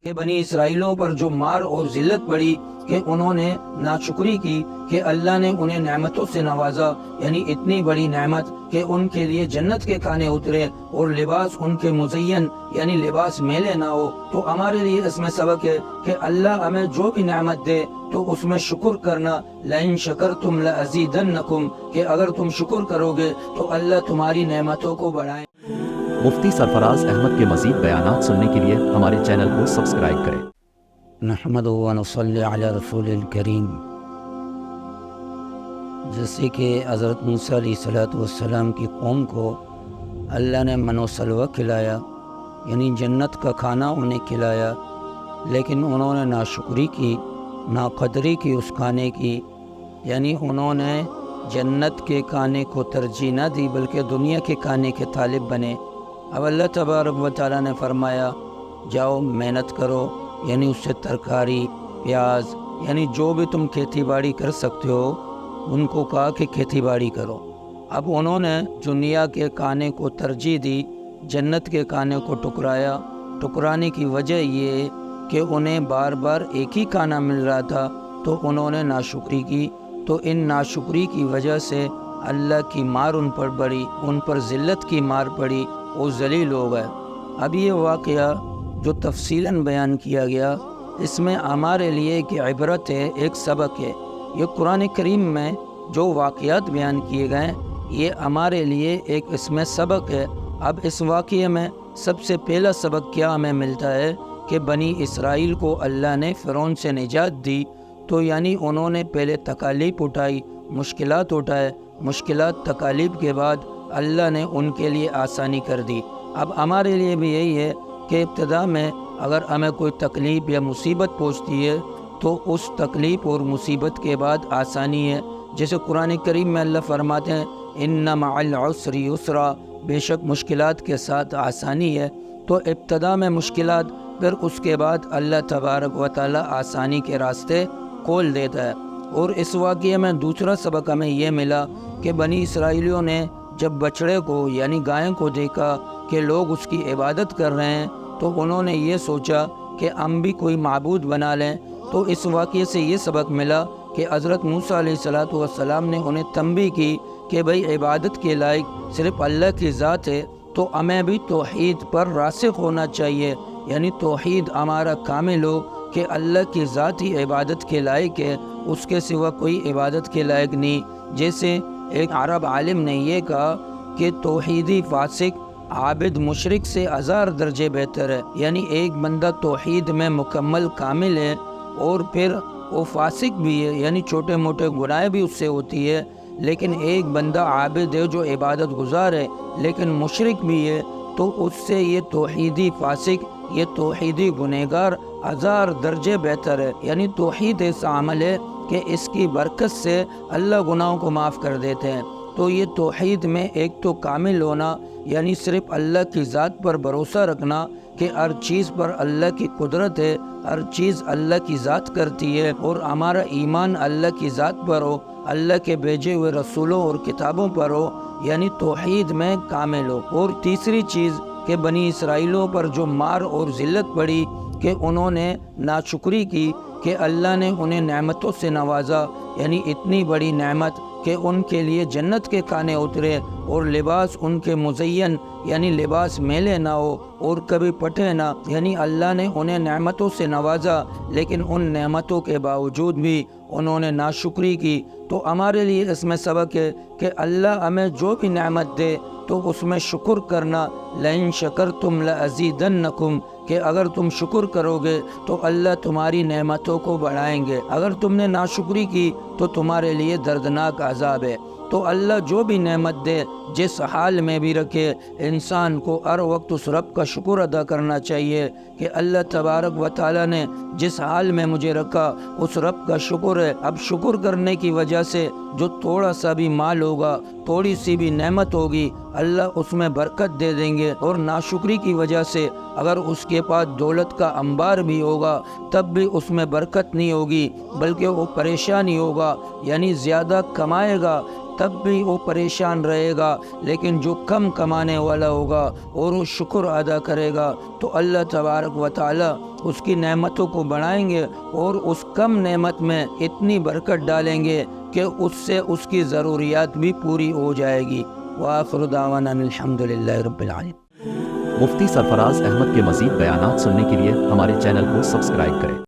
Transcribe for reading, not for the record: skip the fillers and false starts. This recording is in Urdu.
کہ بنی اسرائیلوں پر جو مار اور ذلت پڑی کہ انہوں نے ناشکری کی کہ اللہ نے انہیں نعمتوں سے نوازا، یعنی اتنی بڑی نعمت کہ ان کے لیے جنت کے کھانے اترے اور لباس ان کے مزین یعنی لباس میلے نہ ہو۔ تو ہمارے لیے اس میں سبق ہے کہ اللہ ہمیں جو بھی نعمت دے تو اس میں شکر کرنا، لئن شکرتم لازیدنکم، کہ اگر تم شکر کرو گے تو اللہ تمہاری نعمتوں کو بڑھائے۔ مفتی سرفراز احمد کے مزید بیانات سننے کے لیے ہمارے چینل کو سبسکرائب کریں۔ نحمدہ و نصلی علی رسول الکریم۔ جیسے کہ حضرت موسیٰ علیہ السلام کی قوم کو اللہ نے من و سلوہ کھلایا، یعنی جنت کا کھانا انہیں کھلایا، لیکن انہوں نے ناشکری کی، ناقدری کی اس کھانے کی، یعنی انہوں نے جنت کے کھانے کو ترجیح نہ دی بلکہ دنیا کے کھانے کے طالب بنے۔ اب اللہ تبارک و تعالیٰ نے فرمایا جاؤ محنت کرو، یعنی اس سے ترکاری، پیاز، یعنی جو بھی تم کھیتی باڑی کر سکتے ہو ان کو کہا کہ کھیتی باڑی کرو۔ اب انہوں نے دنیا کے کھانے کو ترجیح دی، جنت کے کھانے کو ٹکرایا۔ ٹکرانے کی وجہ یہ کہ انہیں بار بار ایک ہی کھانا مل رہا تھا تو انہوں نے ناشکری کی، تو ان ناشکری کی وجہ سے اللہ کی مار ان پر پڑی، ان پر ذلت کی مار پڑی، وہ ذلیل ہو گئے۔ اب یہ واقعہ جو تفصیلاً بیان کیا گیا اس میں ہمارے لیے ایک عبرت ہے، ایک سبق ہے۔ یہ قرآن کریم میں جو واقعات بیان کیے گئے یہ ہمارے لیے ایک اس میں سبق ہے۔ اب اس واقعے میں سب سے پہلا سبق کیا ہمیں ملتا ہے کہ بنی اسرائیل کو اللہ نے فرعون سے نجات دی، تو یعنی انہوں نے پہلے تکالیف اٹھائی، مشکلات اٹھائے، مشکلات تکالیف کے بعد اللہ نے ان کے لیے آسانی کر دی۔ اب ہمارے لیے بھی یہی ہے کہ ابتدا میں اگر ہمیں کوئی تکلیف یا مصیبت پہنچتی ہے تو اس تکلیف اور مصیبت کے بعد آسانی ہے۔ جیسے قرآن کریم میں اللہ فرماتے ہیں ان مع العسر یسرا، بے شک مشکلات کے ساتھ آسانی ہے۔ تو ابتدا میں مشکلات، پھر اس کے بعد اللہ تبارک و تعالی آسانی کے راستے کھول دیتا ہے۔ اور اس واقعے میں دوسرا سبق ہمیں یہ ملا کہ بنی اسرائیلیوں نے جب بچڑے کو یعنی گائے کو دیکھا کہ لوگ اس کی عبادت کر رہے ہیں تو انہوں نے یہ سوچا کہ ہم بھی کوئی معبود بنا لیں۔ تو اس واقعے سے یہ سبق ملا کہ حضرت موسیٰ علیہ السلام نے انہیں تنبیہ کی کہ بھئی عبادت کے لائق صرف اللہ کی ذات ہے، تو ہمیں بھی توحید پر راسخ ہونا چاہیے، یعنی توحید ہمارا کامل ہو کہ اللہ کی ذات ہی عبادت کے لائق ہے، اس کے سوا کوئی عبادت کے لائق نہیں۔ جیسے ایک عرب عالم نے یہ کہا کہ توحیدی فاسق عابد مشرک سے 1000 درجے بہتر ہے، یعنی ایک بندہ توحید میں مکمل کامل ہے اور پھر وہ فاسق بھی ہے، یعنی چھوٹے موٹے گناہ بھی اس سے ہوتی ہے، لیکن ایک بندہ عابد ہے جو عبادت گزار ہے لیکن مشرک بھی ہے، تو اس سے یہ توحیدی فاسق، یہ توحیدی گنہگار 1000 درجے بہتر ہے۔ یعنی توحید ایسا عمل ہے کہ اس کی برکت سے اللہ گناہوں کو معاف کر دیتے ہیں۔ تو یہ توحید میں ایک تو کامل ہونا، یعنی صرف اللہ کی ذات پر بھروسہ رکھنا کہ ہر چیز پر اللہ کی قدرت ہے، ہر چیز اللہ کی ذات کرتی ہے، اور ہمارا ایمان اللہ کی ذات پر ہو، اللہ کے بھیجے ہوئے رسولوں اور کتابوں پر ہو، یعنی توحید میں کامل ہو۔ اور تیسری چیز کہ بنی اسرائیلوں پر جو مار اور ذلت پڑی کہ انہوں نے ناشکری کی کہ اللہ نے انہیں نعمتوں سے نوازا، یعنی اتنی بڑی نعمت کہ ان کے لیے جنت کے کھانے اترے اور لباس ان کے مزین یعنی لباس میلے نہ ہو اور کبھی پھٹے نہ، یعنی اللہ نے انہیں نعمتوں سے نوازا لیکن ان نعمتوں کے باوجود بھی انہوں نے ناشکری کی۔ تو ہمارے لیے اس میں سبق ہے کہ اللہ ہمیں جو بھی نعمت دے تو اس میں شکر کرنا، لئن شکرتم لازیدنکم، کہ اگر تم شکر کرو گے تو اللہ تمہاری نعمتوں کو بڑھائیں گے، اگر تم نے ناشکری کی تو تمہارے لیے دردناک عذاب ہے۔ تو اللہ جو بھی نعمت دے جس حال میں بھی رکھے، انسان کو ہر وقت اس رب کا شکر ادا کرنا چاہیے کہ اللہ تبارک و تعالیٰ نے جس حال میں مجھے رکھا اس رب کا شکر ہے۔ اب شکر کرنے کی وجہ سے جو تھوڑا سا بھی مال ہوگا، تھوڑی سی بھی نعمت ہوگی، اللہ اس میں برکت دے دیں گے، اور ناشکری کی وجہ سے اگر اس کے پاس دولت کا انبار بھی ہوگا تب بھی اس میں برکت نہیں ہوگی بلکہ وہ پریشانی ہوگا، یعنی زیادہ کمائے گا تب بھی وہ پریشان رہے گا، لیکن جو کم کمانے والا ہوگا اور وہ شکر ادا کرے گا تو اللہ تبارک و تعالی اس کی نعمتوں کو بڑھائیں گے اور اس کم نعمت میں اتنی برکت ڈالیں گے کہ اس سے اس کی ضروریات بھی پوری ہو جائے گی۔ وآخر دعوانا الحمدللہ رب العالمین۔ مفتی سرفراز احمد کے مزید بیانات سننے کے لیے ہمارے چینل کو سبسکرائب کریں۔